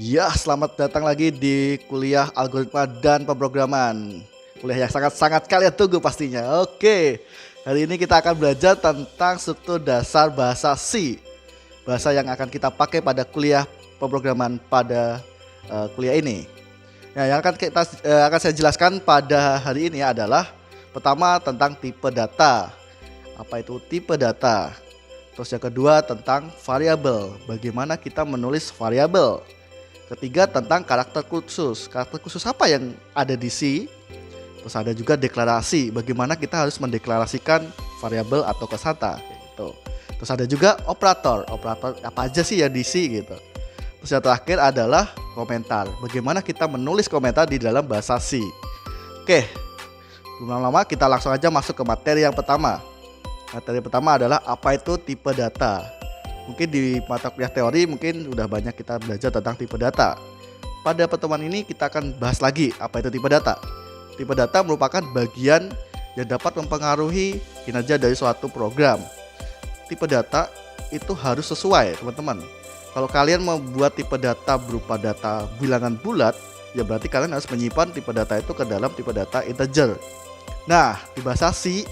Ya, selamat datang lagi di kuliah algoritma dan pemrograman. Kuliah yang sangat-sangat kalian tunggu pastinya. Oke, hari ini kita akan belajar tentang struktur dasar bahasa C. Bahasa yang akan kita pakai pada kuliah pemrograman pada kuliah ini. Nah, yang akan saya jelaskan pada hari ini adalah pertama tentang tipe data. Apa itu tipe data? Terus yang kedua tentang variabel. Bagaimana kita menulis variabel? Ketiga tentang karakter khusus. Karakter khusus apa yang ada di C? Terus ada juga deklarasi. Bagaimana kita harus mendeklarasikan variabel atau kesata gitu. Terus ada juga operator. Operator apa aja sih yang di C gitu. Terus yang terakhir adalah komentar. Bagaimana kita menulis komentar di dalam bahasa C. Oke. Belum lama-lama kita langsung aja masuk ke materi yang pertama. Materi pertama adalah apa itu tipe data. Mungkin di mata kuliah teori mungkin udah banyak kita belajar tentang tipe data. Pada pertemuan ini kita akan bahas lagi apa itu tipe data. Tipe data merupakan bagian yang dapat mempengaruhi kinerja dari suatu program. Tipe data itu harus sesuai, teman-teman. Kalau kalian membuat tipe data berupa data bilangan bulat, ya berarti kalian harus menyimpan tipe data itu ke dalam tipe data integer. Nah, di bahasa C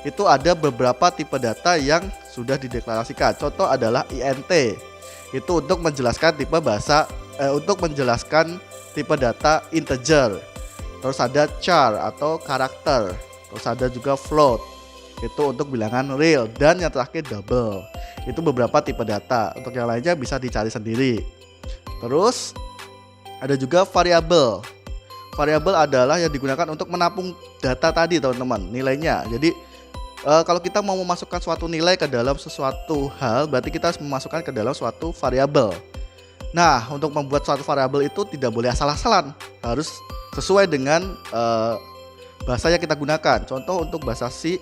itu ada beberapa tipe data yang sudah dideklarasikan. Contoh adalah int. Itu untuk menjelaskan tipe data integer. Terus ada char atau karakter. Terus ada juga float. Itu untuk bilangan real, dan yang terakhir double. Itu beberapa tipe data. Untuk yang lainnya bisa dicari sendiri. Terus ada juga variabel. Variabel adalah yang digunakan untuk menampung data tadi, teman-teman, nilainya. Jadi kalau kita mau memasukkan suatu nilai ke dalam sesuatu hal, berarti kita harus memasukkan ke dalam suatu variabel. Nah, untuk membuat suatu variabel itu tidak boleh asal-asalan, harus sesuai dengan bahasa yang kita gunakan. Contoh untuk bahasa C,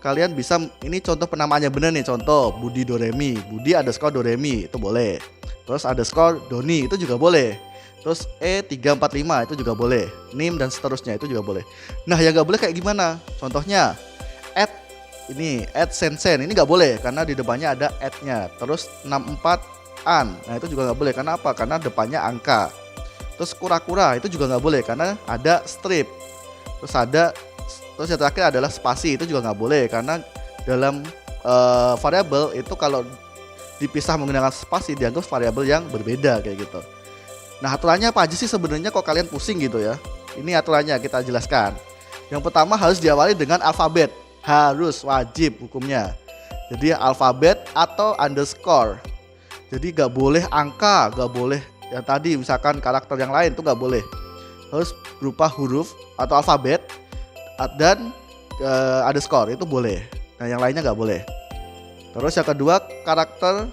kalian bisa, ini contoh penamaannya benar nih, contoh Budi Doremi, Budi underscore Doremi, itu boleh. Terus underscore Doni, itu juga boleh. Terus E345 itu juga boleh. NIM dan seterusnya itu juga boleh. Nah, yang nggak boleh kayak gimana? Contohnya add sensen ini nggak boleh karena di depannya ada add-nya. Terus 64an, nah itu juga nggak boleh. Karena apa? Karena depannya angka. Terus kura-kura itu juga nggak boleh karena ada strip. Terus yang terakhir adalah spasi, itu juga nggak boleh karena dalam variabel itu kalau dipisah menggunakan spasi dianggap variabel yang berbeda kayak gitu. Nah, aturannya apa aja sih sebenarnya, kok kalian pusing gitu ya? Ini aturannya kita jelaskan. Yang pertama harus diawali dengan alfabet. Harus, wajib hukumnya. Jadi alfabet atau underscore. Jadi gak boleh angka, gak boleh yang tadi misalkan karakter yang lain, itu gak boleh. Harus berupa huruf atau alfabet dan underscore, itu boleh. Nah, yang lainnya gak boleh. Terus yang kedua, karakter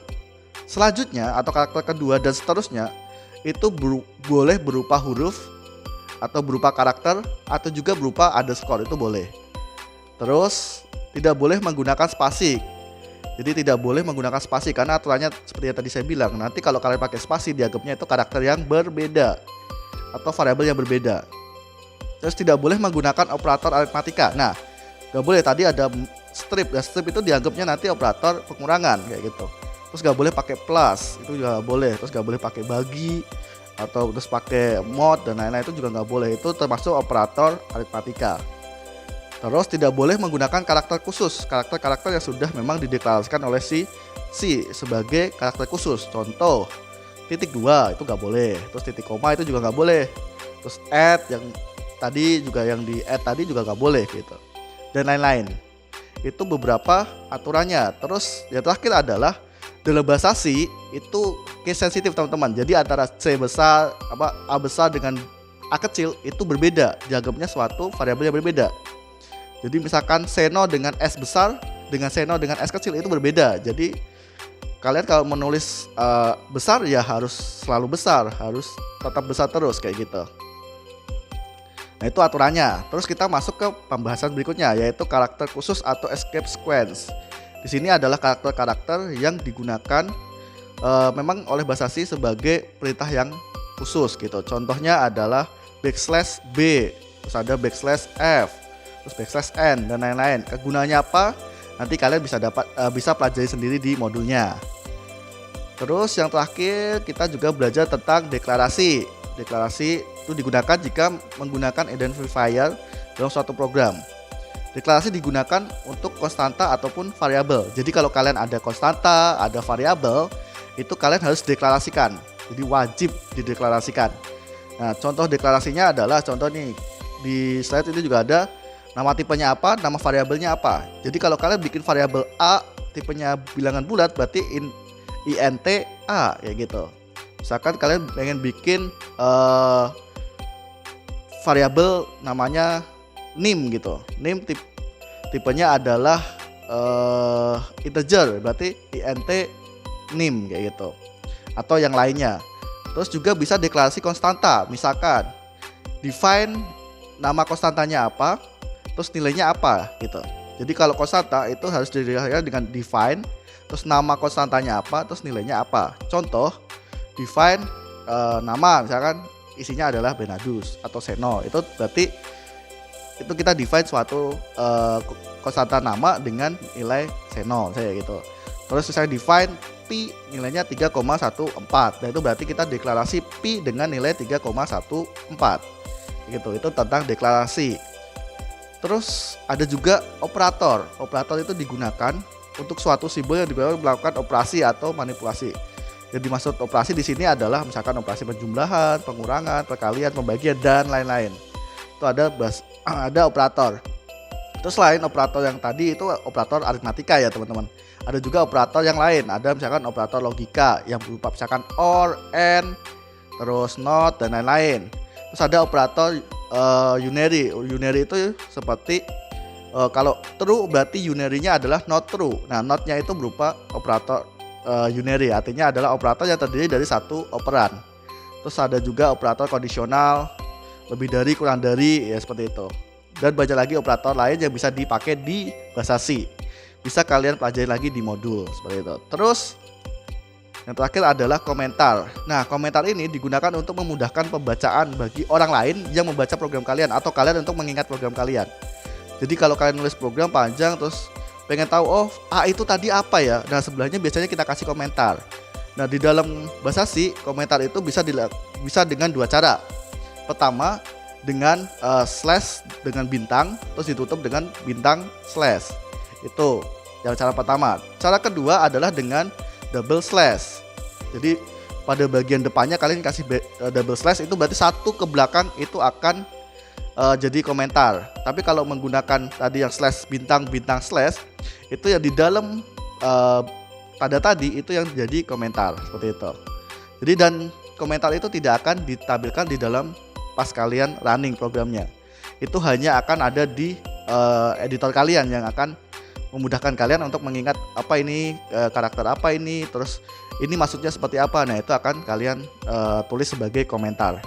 selanjutnya atau karakter kedua dan seterusnya itu boleh berupa huruf atau berupa karakter atau juga berupa underscore, itu boleh. Terus tidak boleh menggunakan spasi. Jadi tidak boleh menggunakan spasi karena aturannya seperti yang tadi saya bilang, nanti kalau kalian pakai spasi dianggapnya itu karakter yang berbeda atau variabel yang berbeda. Terus tidak boleh menggunakan operator aritmatika. Nah, gak boleh, tadi ada strip. Dan strip itu dianggapnya nanti operator pengurangan kayak gitu. Terus gak boleh pakai plus, itu juga gak boleh. Terus gak boleh pakai bagi atau terus pakai mod dan lain-lain, itu juga gak boleh. Itu termasuk operator aritmatika. Terus tidak boleh menggunakan karakter khusus, karakter-karakter yang sudah memang dideklarasikan oleh C sebagai karakter khusus. Contoh titik 2 itu nggak boleh, terus titik koma itu juga nggak boleh, terus add yang tadi juga, yang di add tadi juga nggak boleh gitu, dan lain-lain. Itu beberapa aturannya. Terus yang terakhir adalah dalam bahasa C itu case sensitif, teman-teman. Jadi antara C besar A besar dengan A kecil itu berbeda, dianggapnya suatu variabel yang berbeda. Jadi misalkan seno dengan S besar dengan seno dengan S kecil itu berbeda. Jadi kalian kalau menulis besar ya harus selalu besar, harus tetap besar terus kayak gitu. Nah, itu aturannya. Terus kita masuk ke pembahasan berikutnya, yaitu karakter khusus atau escape sequence. Di sini adalah karakter-karakter yang digunakan memang oleh bahasa C sebagai perintah yang khusus gitu. Contohnya adalah backslash B, terus ada backslash F, terus backslash N dan lain-lain. Kegunaannya apa? Nanti kalian bisa pelajari sendiri di modulnya. Terus yang terakhir kita juga belajar tentang deklarasi. Deklarasi itu digunakan jika menggunakan identifier dalam suatu program. Deklarasi digunakan untuk konstanta ataupun variabel. Jadi kalau kalian ada konstanta, ada variabel, itu kalian harus deklarasikan. Jadi wajib dideklarasikan. Nah, contoh deklarasinya adalah contoh nih di slide ini juga ada nama tipenya apa, nama variabelnya apa. Jadi kalau kalian bikin variabel A tipenya bilangan bulat berarti int A ya gitu. Misalkan kalian pengen bikin variabel namanya nim gitu. Nim tipenya adalah integer berarti int nim kayak gitu. Atau yang lainnya. Terus juga bisa deklarasi konstanta. Misalkan define nama konstantanya apa, terus nilainya apa gitu. Jadi kalau konstanta itu harus dideklarasikan dengan define, terus nama konstantanya apa, terus nilainya apa. Contoh, define nama misalkan isinya adalah Benadus atau Seno. Itu berarti itu kita define suatu konstanta nama dengan nilai Seno saya gitu. Terus saya define pi nilainya 3,14. Dan itu berarti kita deklarasi pi dengan nilai 3,14. Gitu. Itu tentang deklarasi. Terus ada juga operator. Operator itu digunakan untuk suatu simbol yang digunakan melakukan operasi atau manipulasi. Yang dimaksud operasi di sini adalah misalkan operasi penjumlahan, pengurangan, perkalian, pembagian dan lain-lain. Itu ada operator. Terus selain operator yang tadi itu operator aritmatika ya teman-teman. Ada juga operator yang lain. Ada misalkan operator logika yang berupa misalkan or, and, terus not dan lain-lain. Terus ada operator unary. Unary itu seperti kalau true berarti unary-nya adalah not true. Nah, not-nya itu berupa operator unary, artinya adalah operator yang terdiri dari satu operan. Terus ada juga operator kondisional, lebih dari, kurang dari, ya seperti itu. Dan banyak lagi operator lain yang bisa dipakai di bahasa C. Bisa kalian pelajari lagi di modul seperti itu. Terus yang terakhir adalah komentar. Nah, komentar ini digunakan untuk memudahkan pembacaan bagi orang lain yang membaca program kalian atau kalian untuk mengingat program kalian. Jadi kalau kalian nulis program panjang terus pengen tahu oh A itu tadi apa ya. Nah, sebelahnya biasanya kita kasih komentar. Nah, di dalam bahasa C, komentar itu bisa dengan dua cara. Pertama, dengan slash dengan bintang, terus ditutup dengan bintang slash. Itu yang cara pertama. Cara kedua adalah dengan double slash. Jadi pada bagian depannya kalian kasih double slash, itu berarti satu ke belakang itu akan jadi komentar. Tapi kalau menggunakan tadi yang slash bintang slash, itu yang di dalam tanda tadi itu yang jadi komentar seperti itu. Jadi dan komentar itu tidak akan ditampilkan di dalam pas kalian running programnya. Itu hanya akan ada di editor kalian yang akan memudahkan kalian untuk mengingat apa ini karakter apa ini, terus ini maksudnya seperti apa. Nah, itu akan kalian tulis sebagai komentar.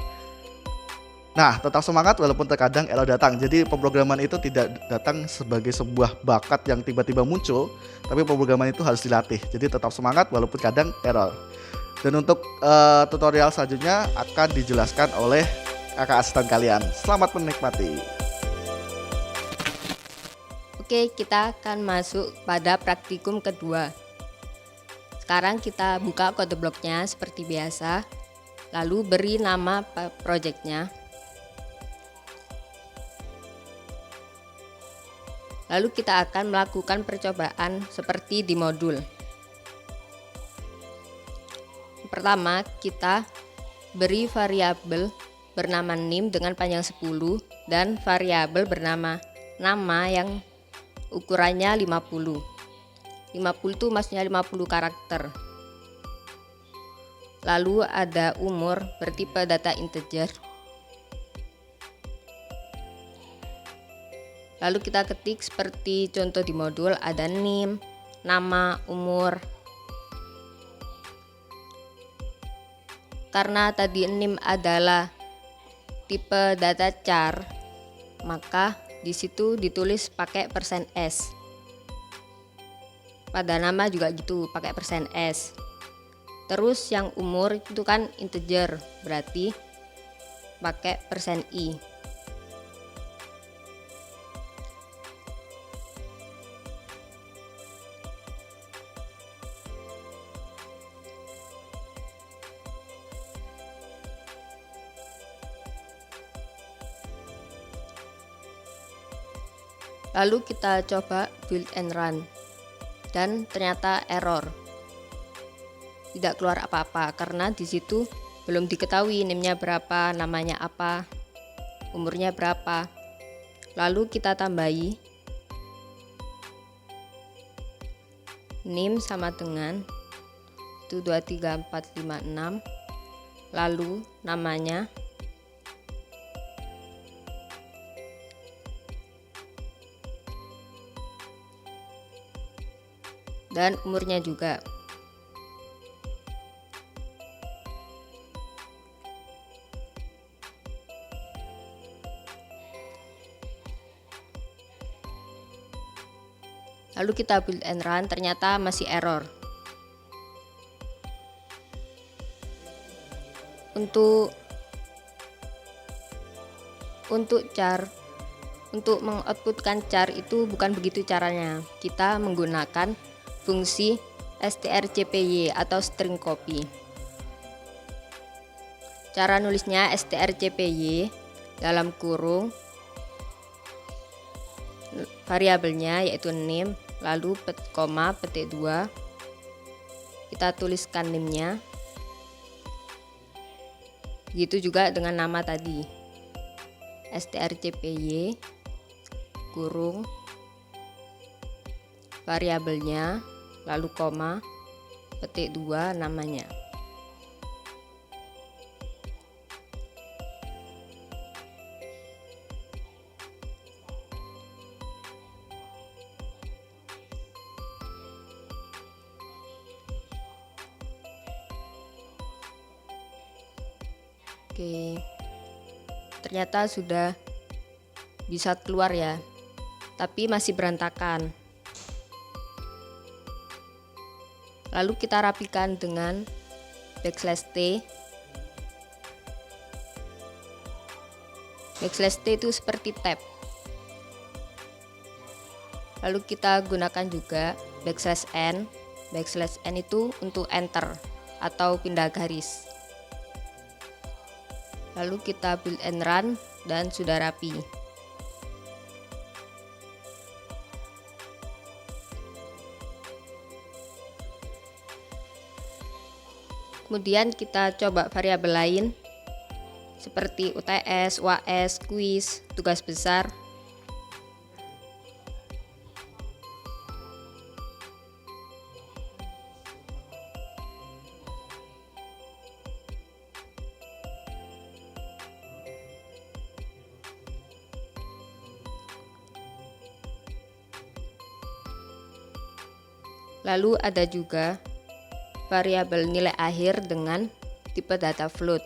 Nah, tetap semangat walaupun terkadang error datang. Jadi pemrograman itu tidak datang sebagai sebuah bakat yang tiba-tiba muncul, tapi pemrograman itu harus dilatih. Jadi tetap semangat walaupun kadang error. Dan untuk tutorial selanjutnya akan dijelaskan oleh kakak asisten kalian. Selamat menikmati. Oke, kita akan masuk pada praktikum kedua. Sekarang kita buka kode bloknya seperti biasa, lalu beri nama projectnya. Lalu kita akan melakukan percobaan seperti di modul. Pertama, kita beri variabel bernama nim dengan panjang 10 dan variabel bernama nama yang ukurannya 50. 50 itu maksudnya 50 karakter. Lalu ada umur bertipe data integer. Lalu kita ketik seperti contoh di modul, ada nim, nama, umur. Karena tadi nim adalah tipe data char, maka di situ ditulis pakai %s. Pada nama juga gitu, pakai %s. Terus yang umur itu kan integer, berarti pakai %i. Lalu kita coba build and run, dan ternyata error. Tidak keluar apa-apa karena di situ belum diketahui name-nya berapa, namanya apa, umurnya berapa. Lalu kita tambahi name sama dengan 123456, lalu namanya, dan umurnya juga. Lalu kita build and run, ternyata masih error. Untuk mengoutputkan char itu bukan begitu caranya. Kita menggunakan fungsi strcpy atau string copy. Cara nulisnya strcpy dalam kurung variabelnya yaitu name, lalu koma petik 2, kita tuliskan name-nya. Gitu juga dengan nama tadi, strcpy kurung variabelnya, lalu koma petik 2 namanya. Oke, ternyata sudah bisa keluar ya, tapi masih berantakan. Lalu kita rapikan dengan \t. \t itu seperti tab. Lalu kita gunakan juga \n. \n itu untuk enter atau pindah garis. Lalu kita build and run, dan sudah rapi. Kemudian kita coba variabel lain seperti UTS, UAS, kuis, tugas besar. Lalu ada juga variabel nilai akhir dengan tipe data float.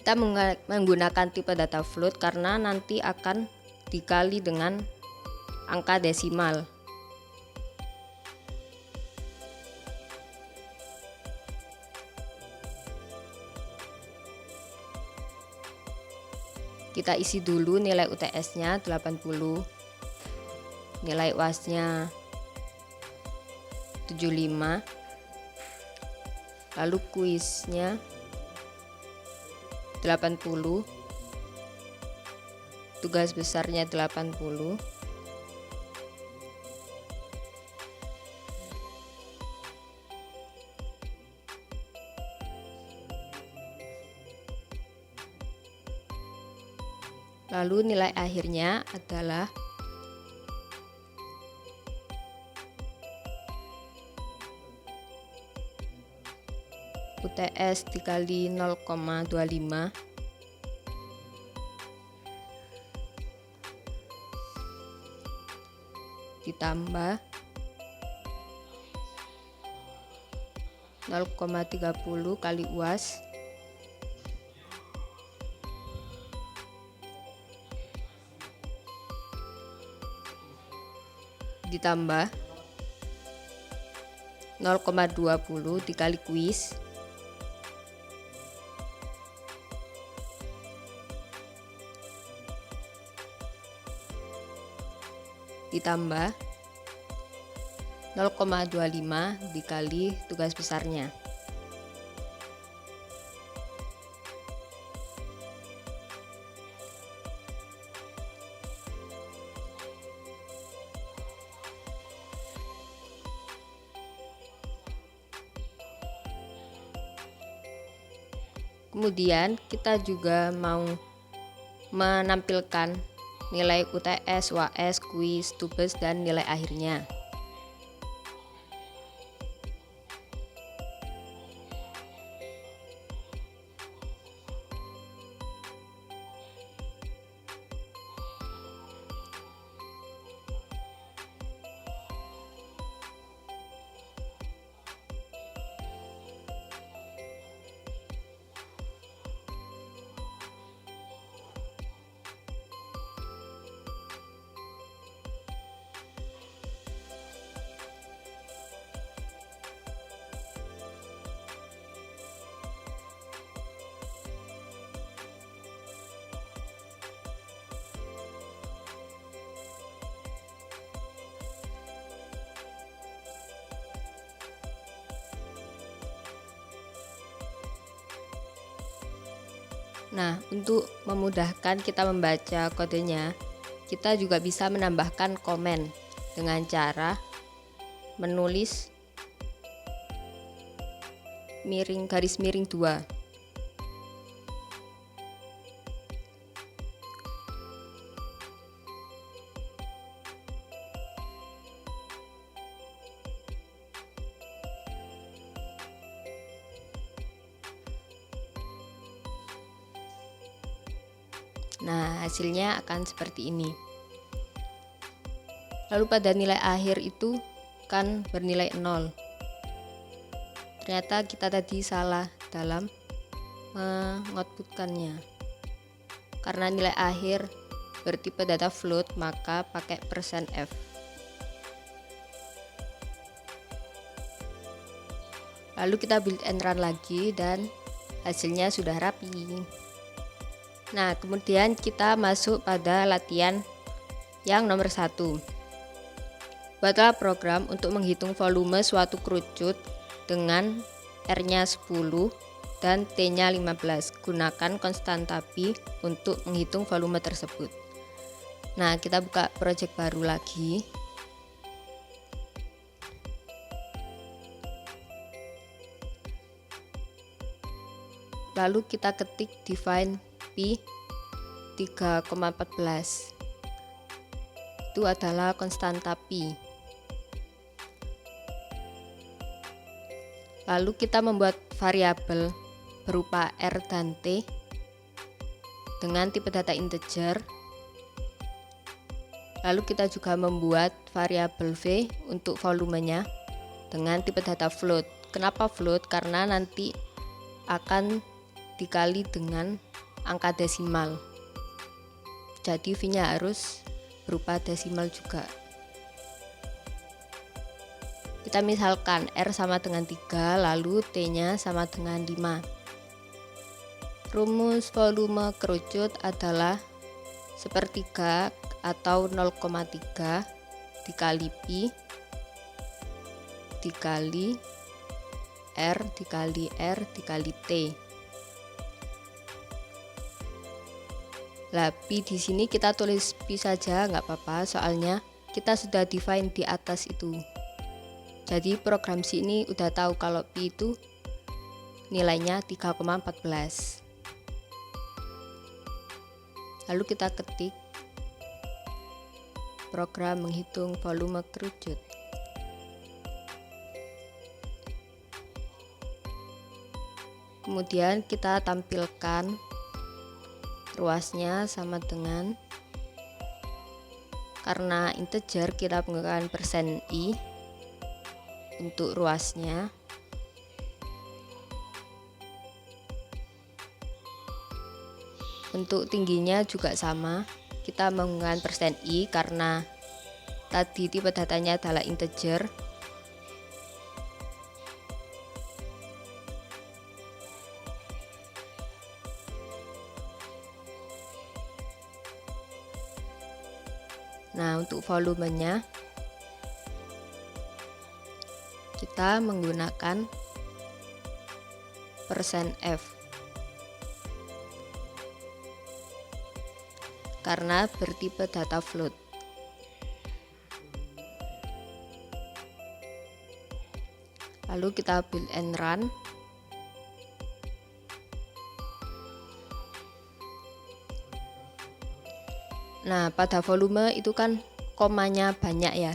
Kita menggunakan tipe data float karena nanti akan dikali dengan angka desimal. Kita isi dulu nilai UTS-nya 80, nilai UAS-nya 75, lalu kuisnya 80, tugas besarnya 80, lalu nilai akhirnya adalah UTS dikali 0,25 ditambah 0,30 kali UAS ditambah 0,20 dikali kuis ditambah 0,25 dikali tugas besarnya. Kemudian kita juga mau menampilkan nilai UTS, UAS, kuis, tugas, dan nilai akhirnya. Nah, untuk memudahkan kita membaca kodenya, kita juga bisa menambahkan komen dengan cara menulis garis miring 2. Nah, hasilnya akan seperti ini. Lalu pada nilai akhir itu kan bernilai 0. Ternyata kita tadi salah dalam mengoutputkannya. Karena nilai akhir bertipe data float, maka pakai %f. Lalu kita build and run lagi dan hasilnya sudah rapi. Nah, kemudian kita masuk pada latihan yang nomor 1. Buatlah program untuk menghitung volume suatu kerucut dengan R-nya 10 dan T-nya 15. Gunakan konstanta pi untuk menghitung volume tersebut. Nah, kita buka project baru lagi. Lalu kita ketik define pi 3,14. Itu adalah konstanta pi. Lalu kita membuat variabel berupa R dan T dengan tipe data integer. Lalu kita juga membuat variabel V untuk volumenya dengan tipe data float. Kenapa float? Karena nanti akan dikali dengan angka desimal. Jadi V-nya harus berupa desimal juga. Kita misalkan R sama dengan 3, lalu T-nya sama dengan 5. Rumus volume kerucut adalah sepertiga atau 0,3 dikali pi dikali R dikali R dikali T. Lah, pi di sini kita tulis pi saja nggak apa-apa, soalnya kita sudah define di atas itu. Jadi program sini udah tahu kalau pi itu nilainya 3,14. Lalu kita ketik program menghitung volume kerucut. Kemudian kita tampilkan ruasnya sama dengan, karena integer kita menggunakan %i untuk ruasnya. Untuk tingginya juga sama, kita menggunakan %i karena tadi tipe datanya adalah integer. Nah, untuk volumenya kita menggunakan %f karena bertipe data float. Lalu kita build and run. Nah, pada volume itu kan komanya banyak ya.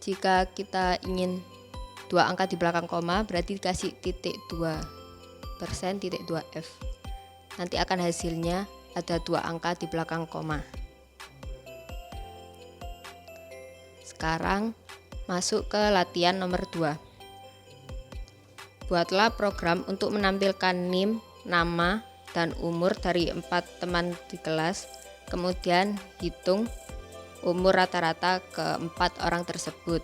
Jika kita ingin 2 angka di belakang koma, berarti dikasih titik 2%, titik 2F. Nanti akan hasilnya ada 2 angka di belakang koma. Sekarang masuk ke latihan nomor 2. Buatlah program untuk menampilkan NIM, nama, dan umur dari 4 teman di kelas. Kemudian hitung umur rata-rata ke 4 orang tersebut.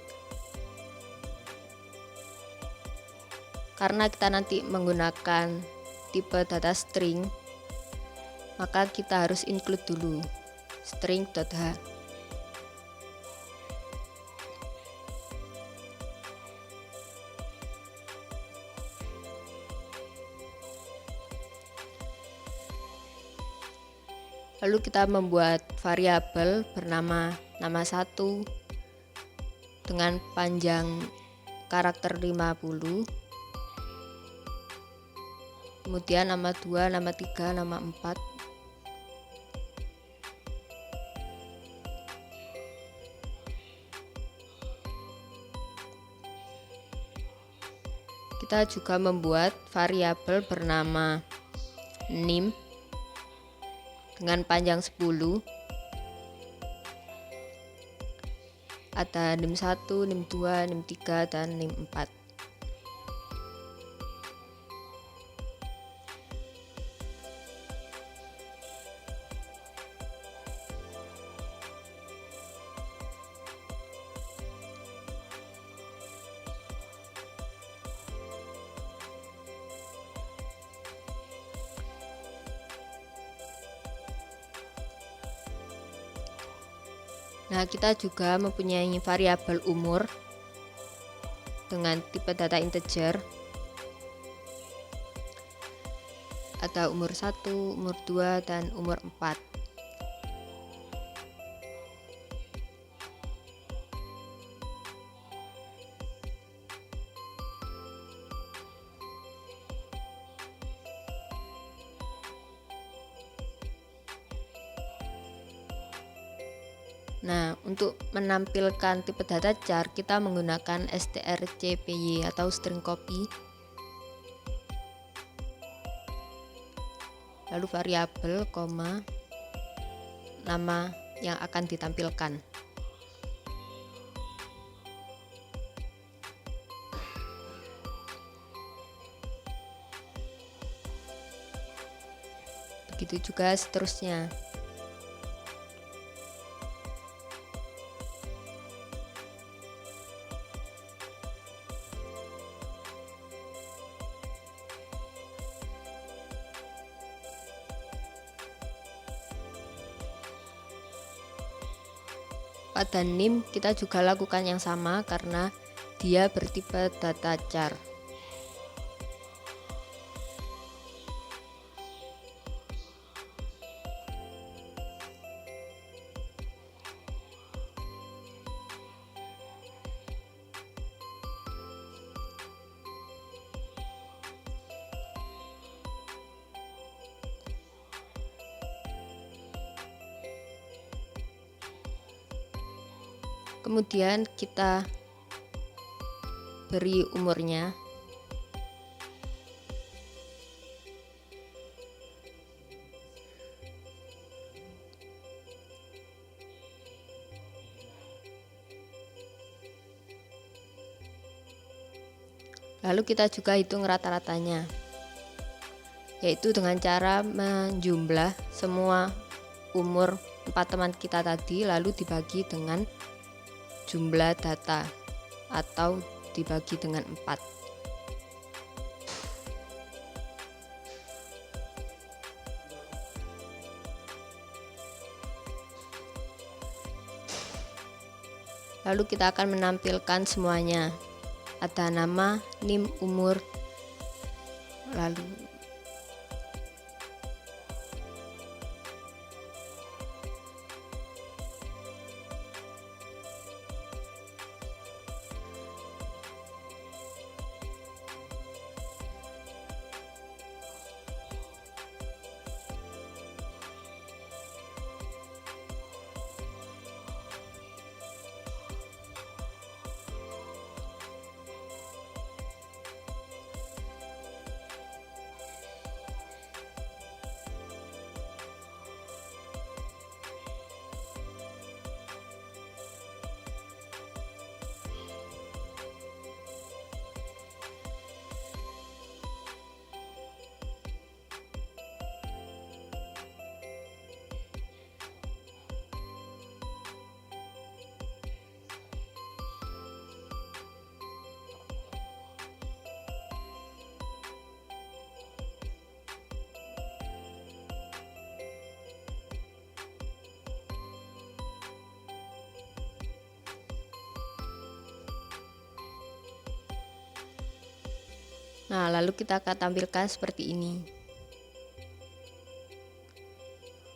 Karena kita nanti menggunakan tipe data string, maka kita harus include dulu string.h. Lalu kita membuat variabel bernama nama 1 dengan panjang karakter 50. Kemudian nama 2, nama 3, nama 4. Kita juga membuat variabel bernama NIM dengan panjang 10. Ada NIM 1, NIM 2, NIM 3, dan NIM 4. Nah, kita juga mempunyai variabel umur dengan tipe data integer. Ada umur 1, umur 2, dan umur 4. Nah, untuk menampilkan tipe data char, kita menggunakan strcpy atau string copy. Lalu variabel, koma, nama yang akan ditampilkan. Begitu juga seterusnya. Pada NIM kita juga lakukan yang sama karena dia bertipe data char. Kemudian kita beri umurnya. Lalu kita juga hitung rata-ratanya, yaitu dengan cara menjumlah semua umur 4 teman kita tadi lalu dibagi dengan jumlah data atau dibagi dengan 4. Lalu kita akan menampilkan semuanya. Ada nama, NIM, umur, lalu Nah, lalu kita akan tampilkan seperti ini.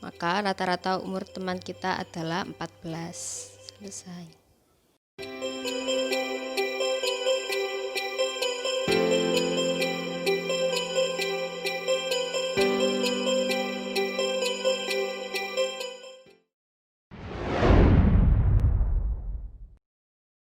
Maka rata-rata umur teman kita adalah 14. Selesai.